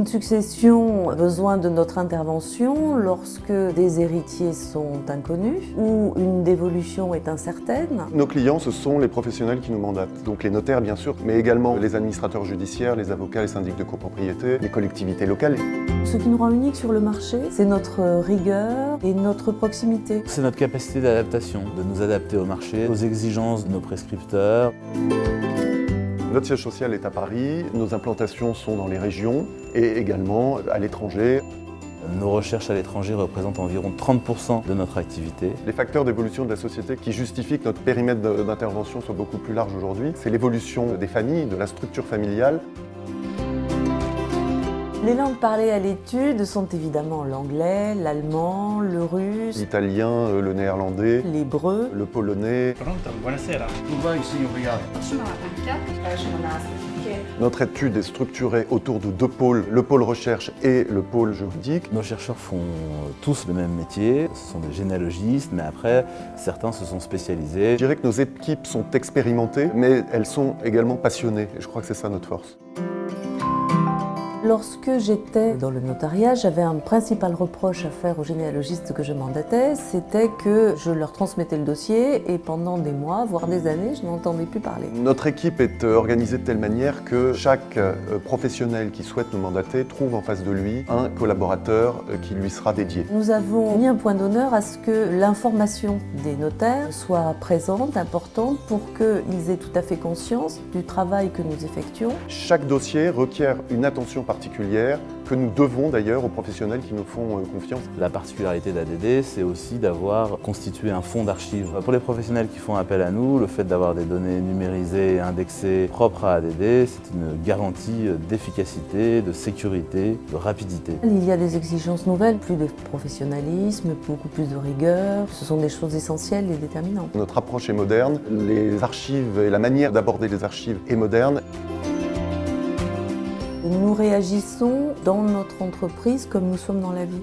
Une succession a besoin de notre intervention lorsque des héritiers sont inconnus ou une dévolution est incertaine. Nos clients, ce sont les professionnels qui nous mandatent. Donc les notaires, bien sûr, mais également les administrateurs judiciaires, les avocats, les syndics de copropriété, les collectivités locales. Ce qui nous rend unique sur le marché, c'est notre rigueur et notre proximité. C'est notre capacité d'adaptation, de nous adapter au marché, aux exigences de nos prescripteurs. Notre siège social est à Paris, nos implantations sont dans les régions et également à l'étranger. Nos recherches à l'étranger représentent environ 30% de notre activité. Les facteurs d'évolution de la société qui justifient que notre périmètre d'intervention soit beaucoup plus large aujourd'hui, c'est l'évolution des familles, de la structure familiale. Les langues parlées à l'étude sont évidemment l'anglais, l'allemand, le russe, L'italien, le néerlandais, l'hébreu. le polonais. Pronto, buonasera. Notre étude est structurée autour de deux pôles, le pôle recherche et le pôle juridique. Nos chercheurs font tous le même métier, ce sont des généalogistes, mais après, certains se sont spécialisés. Je dirais que nos équipes sont expérimentées, mais elles sont également passionnées. Et je crois que c'est ça notre force. Lorsque j'étais dans le notariat, j'avais un principal reproche à faire aux généalogistes que je mandatais, c'était que je leur transmettais le dossier et pendant des mois, voire des années, je n'entendais plus parler. Notre équipe est organisée de telle manière que chaque professionnel qui souhaite nous mandater trouve en face de lui un collaborateur qui lui sera dédié. Nous avons mis un point d'honneur à ce que l'information des notaires soit présente, importante, pour qu'ils aient tout à fait conscience du travail que nous effectuons. Chaque dossier requiert une attention particulière que nous devons d'ailleurs aux professionnels qui nous font confiance. La particularité d'ADD, c'est aussi d'avoir constitué un fonds d'archives. Pour les professionnels qui font appel à nous, le fait d'avoir des données numérisées et indexées propres à ADD, c'est une garantie d'efficacité, de sécurité, de rapidité. Il y a des exigences nouvelles, plus de professionnalisme, beaucoup plus de rigueur. Ce sont des choses essentielles et déterminantes. Notre approche est moderne, les archives et la manière d'aborder les archives est moderne. Nous réagissons dans notre entreprise comme nous sommes dans la vie.